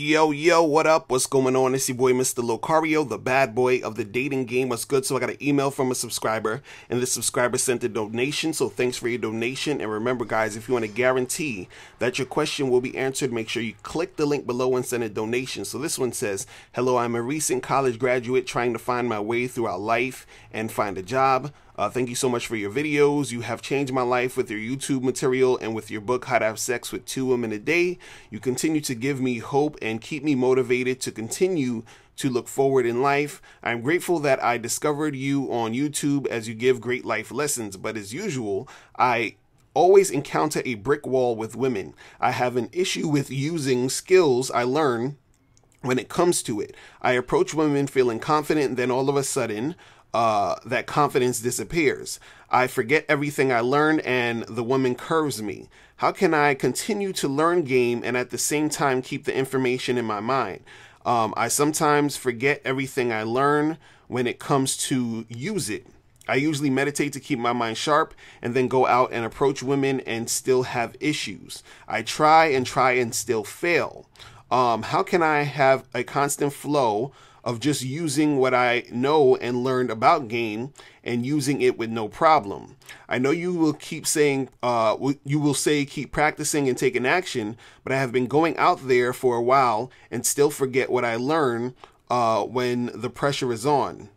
Yo, what up? What's going on? It's your boy, Mr. Locario, the bad boy of the dating game. What's good? So I got an email from a subscriber, and this subscriber sent a donation, so thanks for your donation. And remember, guys, if you want to guarantee that your question will be answered, make sure you click the link below and send a donation. So this one says, hello, I'm a recent college graduate trying to find my way throughout life and find a job. Thank you so much for your videos. You have changed my life with your YouTube material and with your book, How to Have Sex with 2 Women a Day. You continue to give me hope and keep me motivated to continue to look forward in life. I'm grateful that I discovered you on YouTube as you give great life lessons, but as usual, I always encounter a brick wall with women. I have an issue with using skills I learn when it comes to it. I approach women feeling confident, and then all of a sudden, that confidence disappears. I forget everything I learned and the woman curves me. How can I continue to learn game and at the same time keep the information in my mind? I sometimes forget everything I learn when it comes to use it. I usually meditate to keep my mind sharp and then go out and approach women and still have issues. I try and still fail. How can I have a constant flow of just using what I know and learned about game and using it with no problem? I know you will keep saying, keep practicing and taking action, but I have been going out there for a while and still forget what I learn when the pressure is on.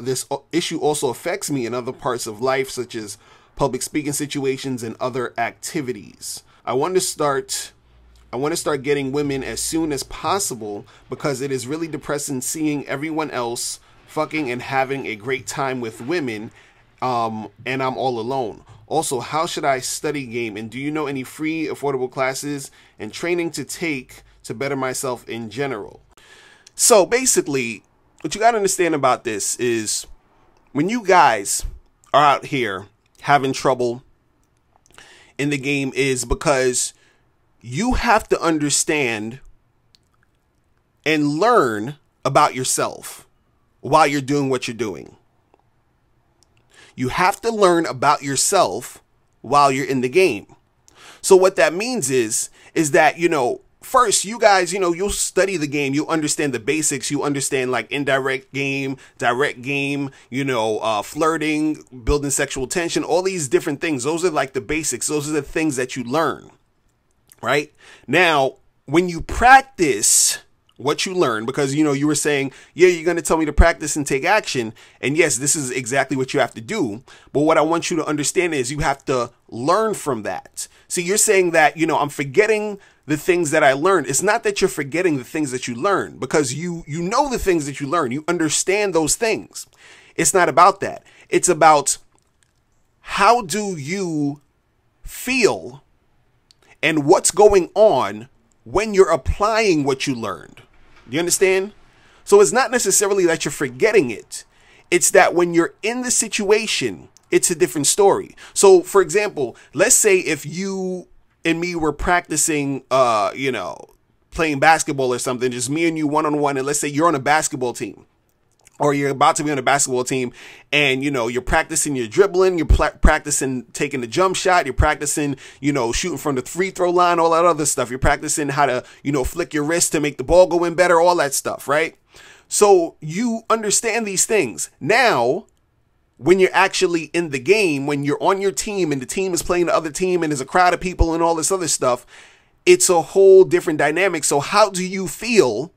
This issue also affects me in other parts of life, such as public speaking situations and other activities. I want to start getting women as soon as possible because it is really depressing seeing everyone else fucking and having a great time with women, and I'm all alone. Also, how should I study game? And do you know any free, affordable classes and training to take to better myself in general? So basically, what you got to understand about this is when you guys are out here having trouble in the game is because you have to understand and learn about yourself while you're doing what you're doing. You have to learn about yourself while you're in the game. So what that means is that, first you guys, you'll study the game. You'll understand the basics. You understand like indirect game, direct game, flirting, building sexual tension, all these different things. Those are like the basics. Those are the things that you learn. Right now, when you practice what you learn, because, you were saying, yeah, you're going to tell me to practice and take action. And yes, this is exactly what you have to do. But what I want you to understand is you have to learn from that. See, you're saying that, I'm forgetting the things that I learned. It's not that you're forgetting the things that you learned because you know the things that you learn. You understand those things. It's not about that. It's about how do you feel and what's going on when you're applying what you learned. You understand? So it's not necessarily that you're forgetting it. It's that when you're in the situation, it's a different story. So, for example, let's say if you and me were practicing, playing basketball or something, just me and you one-on-one, and let's say you're on a basketball team. Or you're about to be on a basketball team and, you're practicing your dribbling, you're practicing taking the jump shot, you're practicing, shooting from the free throw line, all that other stuff. You're practicing how to, flick your wrist to make the ball go in better, all that stuff, right? So you understand these things. Now, when you're actually in the game, when you're on your team and the team is playing the other team and there's a crowd of people and all this other stuff, it's a whole different dynamic. So how do you feel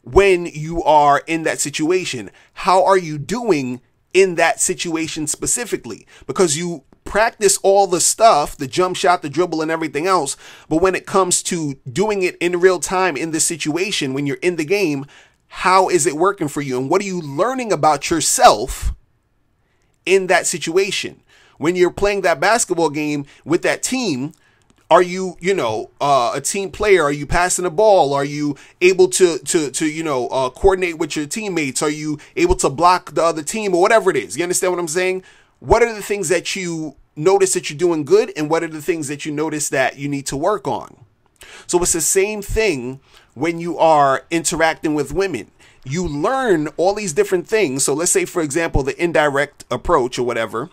when you are in that situation? How are you doing in that situation specifically? Because you practice all the stuff, the jump shot, the dribble and everything else. But when it comes to doing it in real time in this situation, when you're in the game, how is it working for you? And what are you learning about yourself in that situation? When you're playing that basketball game with that team, are you, a team player? Are you passing the ball? Are you able to coordinate with your teammates? Are you able to block the other team or whatever it is? You understand what I'm saying? What are the things that you notice that you're doing good? And what are the things that you notice that you need to work on? So it's the same thing when you are interacting with women. You learn all these different things. So let's say, for example, the indirect approach or whatever.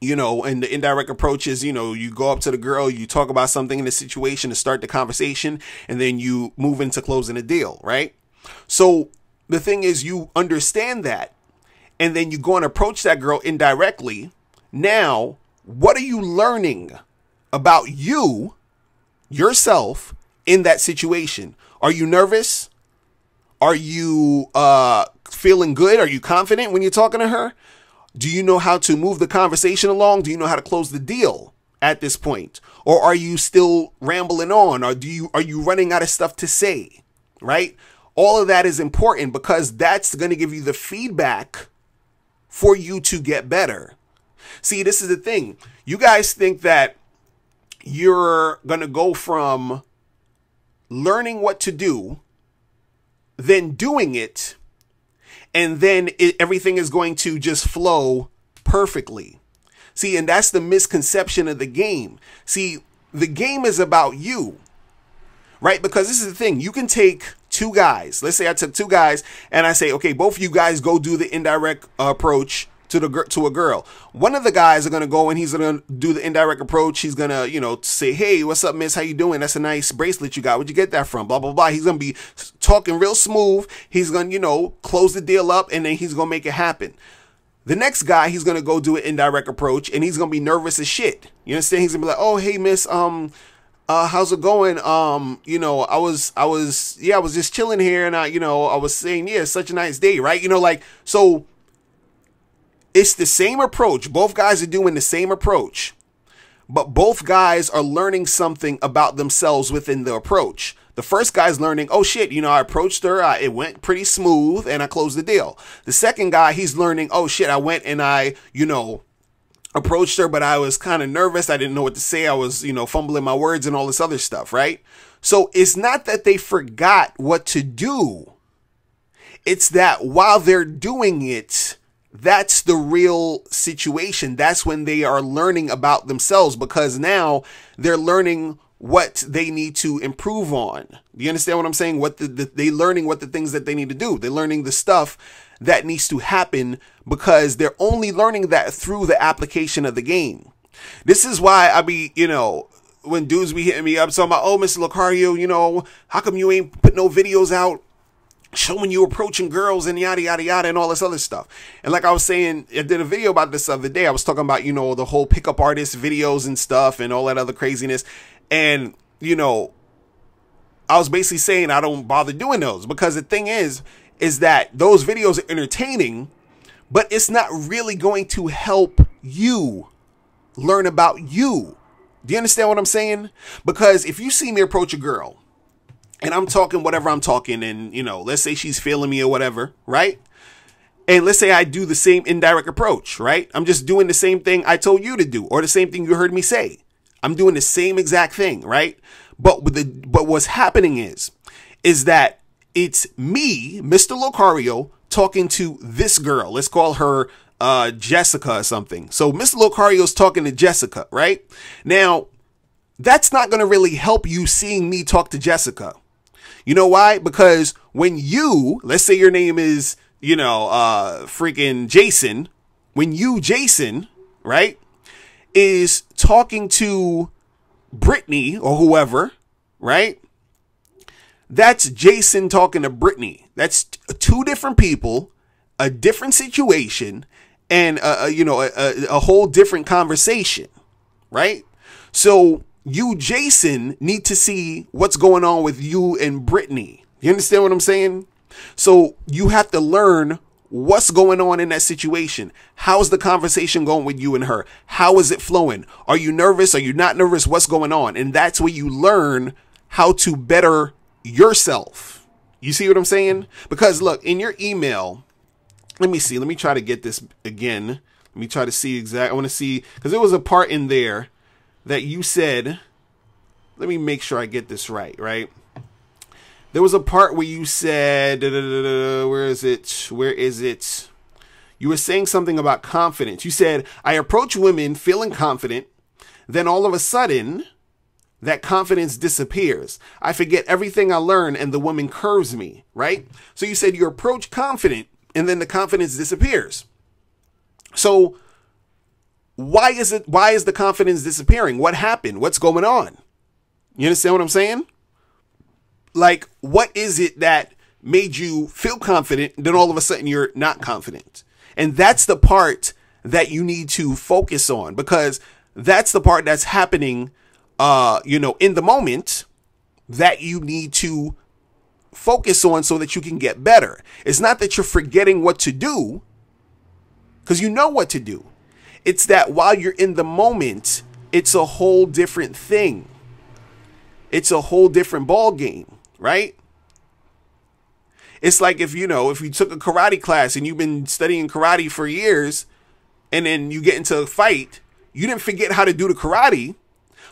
You know, and the indirect approach is, you know, you go up to the girl, you talk about something in the situation to start the conversation, and then you move into closing a deal, right? So the thing is, you understand that, and then you go and approach that girl indirectly. Now, what are you learning about you, yourself, in that situation? Are you nervous? Are you feeling good? Are you confident when you're talking to her? Do you know how to move the conversation along? Do you know how to close the deal at this point? Or are you still rambling on? Or are you running out of stuff to say? Right? All of that is important because that's going to give you the feedback for you to get better. See, this is the thing. You guys think that you're going to go from learning what to do, then doing it, and then everything is going to just flow perfectly. See, and that's the misconception of the game. See, the game is about you, right? Because this is the thing. You can take two guys. Let's say I took two guys and I say, okay, both of you guys go do the indirect approach to a girl. One of the guys are going to go and he's going to do the indirect approach. He's going to, you know, say, hey, what's up, miss? How you doing? That's a nice bracelet you got. Where'd you get that from? Blah, blah, blah. He's going to be talking real smooth. He's going to, you know, close the deal up and then he's going to make it happen. The next guy, he's going to go do an indirect approach and he's going to be nervous as shit. You understand? He's going to be like, oh, hey, miss, how's it going? You know, I was just chilling here and I was saying, yeah, it's such a nice day, right? You know, like, so it's the same approach. Both guys are doing the same approach, but both guys are learning something about themselves within the approach. The first guy's learning, oh shit, you know, I approached her, it went pretty smooth and I closed the deal. The second guy, he's learning, oh shit, I went and I, you know, approached her, but I was kind of nervous. I didn't know what to say. I was, you know, fumbling my words and all this other stuff, right? So it's not that they forgot what to do. It's that while they're doing it, that's the real situation. That's when they are learning about themselves because now they're learning what they need to improve on. Do you understand what I'm saying? They learning what the things that they need to do. They're learning the stuff that needs to happen because they're only learning that through the application of the game. This is why I be, you know, when dudes be hitting me up talking about, oh, Mr. Lucario, you know, how come you ain't put no videos out showing you approaching girls and yada, yada, yada, and all this other stuff. And like I was saying, I did a video about this the other day. I was talking about, you know, the whole pickup artist videos and stuff and all that other craziness. And, you know, I was basically saying I don't bother doing those because the thing is that those videos are entertaining, but it's not really going to help you learn about you. Do you understand what I'm saying? Because if you see me approach a girl, and I'm talking whatever I'm talking and, you know, let's say she's feeling me or whatever, right? And let's say I do the same indirect approach, right? I'm just doing the same thing I told you to do or the same thing you heard me say. I'm doing the same exact thing, right? But what's happening is that it's me, Mr. Lucario, talking to this girl. Let's call her Jessica or something. So Mr. Lucario's talking to Jessica, right? Now, that's not going to really help you seeing me talk to Jessica. You know why? Because when you, let's say your name is, you know, freaking Jason, when you, Jason, right, is talking to Brittany or whoever, right? That's Jason talking to Brittany. That's two different people, a different situation, and, you know, a whole different conversation, right? So you, Jason, need to see what's going on with you and Brittany. You understand what I'm saying? So you have to learn what's going on in that situation. How's the conversation going with you and her? How is it flowing? Are you nervous? Are you not nervous? What's going on? And that's where you learn how to better yourself. You see what I'm saying? Because look, in your email, let me see. Let me try to get this again. Let me try to see exactly. I want to see, because there was a part in there that you said, let me make sure I get this right, right? There was a part where you said, where is it? Where is it? You were saying something about confidence. You said, I approach women feeling confident. Then all of a sudden, that confidence disappears. I forget everything I learned and the woman curves me, right? So you said you approach confident and then the confidence disappears. So why is the confidence disappearing? What happened? What's going on? You understand what I'm saying? Like, what is it that made you feel confident, then all of a sudden you're not confident? And that's the part that you need to focus on, because that's the part that's happening, in the moment, that you need to focus on so that you can get better. It's not that you're forgetting what to do, because you know what to do. It's that while you're in the moment, it's a whole different thing. It's a whole different ball game, right? It's like if you took a karate class and you've been studying karate for years, and then you get into a fight, you didn't forget how to do the karate,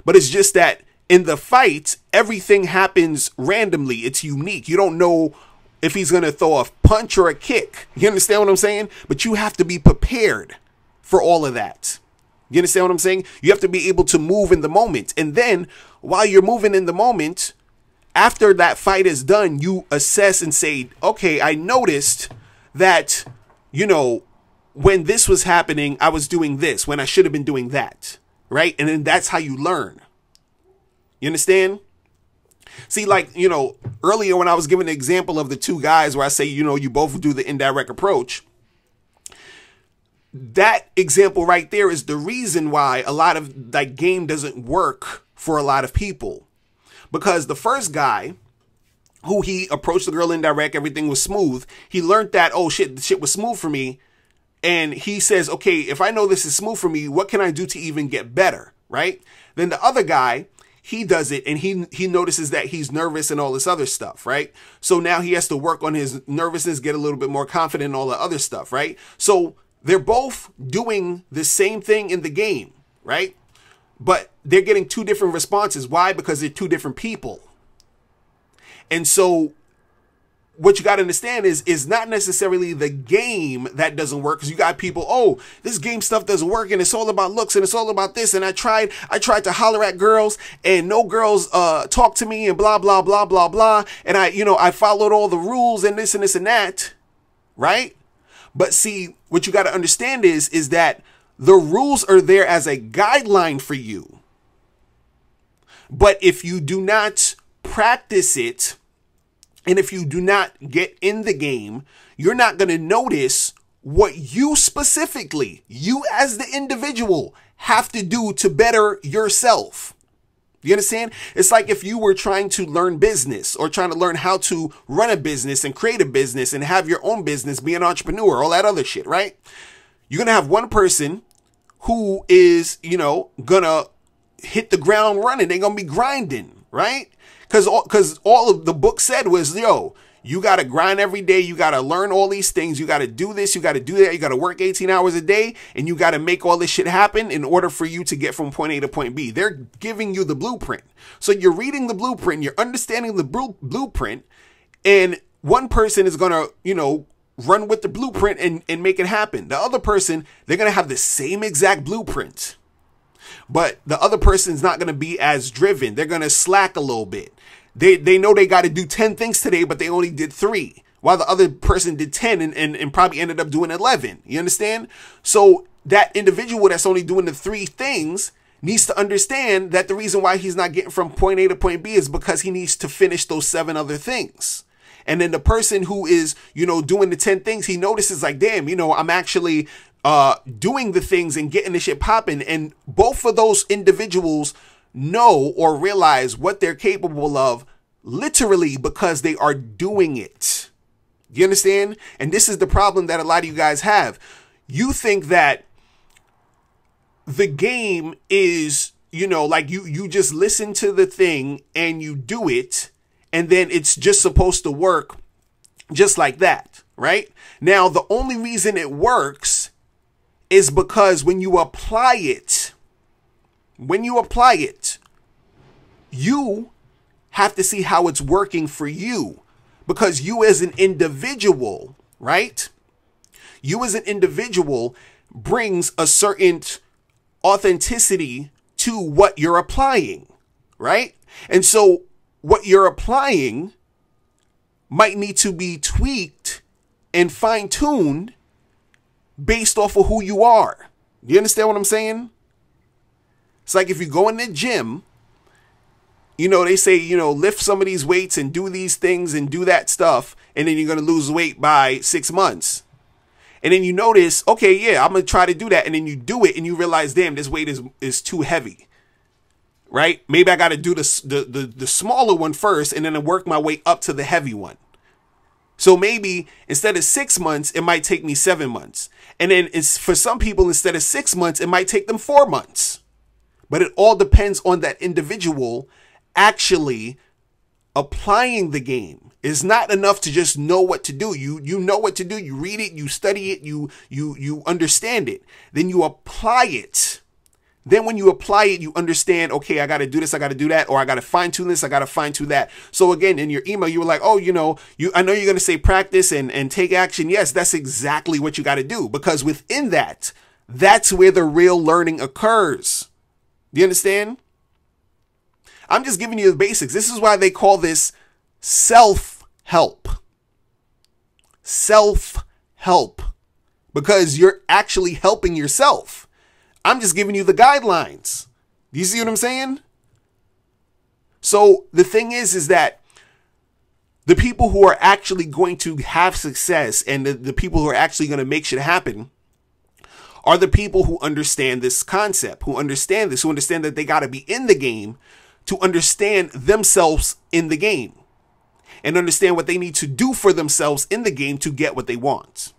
but it's just that in the fight, everything happens randomly. It's unique. You don't know if he's going to throw a punch or a kick. You understand what I'm saying? But you have to be prepared for all of that. You understand what I'm saying? You have to be able to move in the moment. And then while you're moving in the moment, after that fight is done, you assess and say, okay, I noticed that, when this was happening, I was doing this when I should have been doing that. Right? And then that's how you learn. You understand? See, like, earlier when I was giving the example of the two guys where I say, you both do the indirect approach. That example right there is the reason why a lot of that game doesn't work for a lot of people. Because the first guy, who he approached the girl indirect, everything was smooth. He learned that, oh shit, the shit was smooth for me. And he says, okay, if I know this is smooth for me, what can I do to even get better? Right? Then the other guy, he does it and he notices that he's nervous and all this other stuff, right? So now he has to work on his nervousness, get a little bit more confident and all the other stuff, right? So they're both doing the same thing in the game, right? But they're getting two different responses. Why? Because they're two different people. And so what you got to understand is not necessarily the game that doesn't work, because you got people, oh, this game stuff doesn't work and it's all about looks and it's all about this. And I tried to holler at girls and no girls talk to me and blah, blah, blah, blah, blah. And I followed all the rules and this and this and that. Right? But see, what you got to understand is that the rules are there as a guideline for you. But if you do not practice it, and if you do not get in the game, you're not going to notice what you specifically, you as the individual, have to do to better yourself. You understand? It's like if you were trying to learn business or trying to learn how to run a business and create a business and have your own business, be an entrepreneur, all that other shit, right? You're going to have one person who is, going to hit the ground running. They're going to be grinding, right? Because all of the book said was, you got to grind every day. You got to learn all these things. You got to do this. You got to do that. You got to work 18 hours a day and you got to make all this shit happen in order for you to get from point A to point B. They're giving you the blueprint. So you're reading the blueprint, you're understanding the blueprint, and one person is going to, run with the blueprint and make it happen. The other person, they're going to have the same exact blueprint, but the other person's not going to be as driven. They're going to slack a little bit. They know they got to do 10 things today, but they only did 3, while the other person did 10 and probably ended up doing 11. You understand? So that individual that's only doing the 3 things needs to understand that the reason why he's not getting from point A to point B is because he needs to finish those 7 other things. And then the person who is, doing the 10 things, he notices like, damn, I'm actually doing the things and getting the shit popping. And both of those individuals know or realize what they're capable of literally because they are doing it. You understand? And this is the problem that a lot of you guys have. You think that the game is, like you just listen to the thing and you do it, and then it's just supposed to work just like that, right? Now, the only reason it works is because when you apply it, you have to see how it's working for you, because you as an individual, right? You as an individual brings a certain authenticity to what you're applying, right? And so what you're applying might need to be tweaked and fine-tuned based off of who you are. Do you understand what I'm saying? It's like if you go in the gym, you know, they say, you know, lift some of these weights and do these things and do that stuff, and then you're going to lose weight by 6 months. And then you notice, okay, yeah, I'm going to try to do that. And then you do it and you realize, damn, this weight is too heavy. Right? Maybe I got to do the smaller one first and then I work my way up to the heavy one. So maybe instead of 6 months, it might take me 7 months. And then it's for some people, instead of 6 months, it might take them 4 months. But it all depends on that individual actually applying the game. It's not enough to just know what to do. You know what to do. You read it, you study it, you understand it. Then you apply it. Then when you apply it, you understand, okay, I got to do this, I got to do that, or I got to fine tune this, I got to fine tune that. So again, in your email, you were like, oh, you know, I know you're going to say practice and take action. Yes, that's exactly what you got to do, because within that, that's where the real learning occurs. Do you understand? I'm just giving you the basics. This is why they call this self-help. Self-help. Because you're actually helping yourself. I'm just giving you the guidelines. Do you see what I'm saying? So the thing is that the people who are actually going to have success and the people who are actually going to make shit happen are the people who understand this concept, who understand this, who understand that they got to be in the game to understand themselves in the game and understand what they need to do for themselves in the game to get what they want.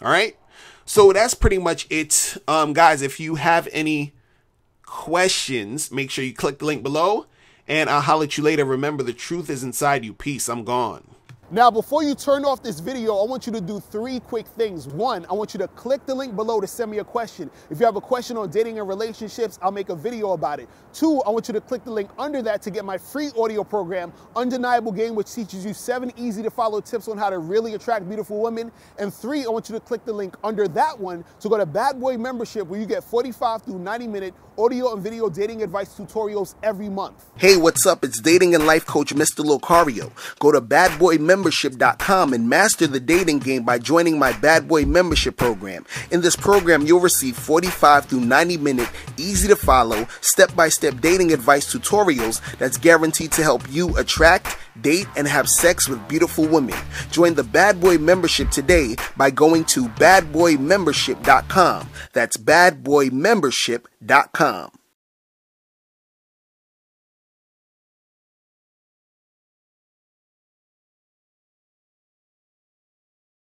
All right. So that's pretty much it. Guys, if you have any questions, make sure you click the link below and I'll holler at you later. Remember, the truth is inside you. Peace. I'm gone. Now, before you turn off this video, I want you to do 3 quick things. 1, I want you to click the link below to send me a question. If you have a question on dating and relationships, I'll make a video about it. 2, I want you to click the link under that to get my free audio program, Undeniable Game, which teaches you 7 easy to follow tips on how to really attract beautiful women. And 3, I want you to click the link under that one to go to Bad Boy Membership, where you get 45 through 90-minute audio and video dating advice tutorials every month. Hey, what's up? It's dating and life coach Mr. Locario. Go to badboymembership.com and master the dating game by joining my Bad Boy Membership program. In this program, you'll receive 45 through 90-minute, easy to follow, step-by-step dating advice tutorials that's guaranteed to help you attract, date, and have sex with beautiful women. Join the Bad Boy Membership today by going to badboymembership.com. That's badboymembership.com.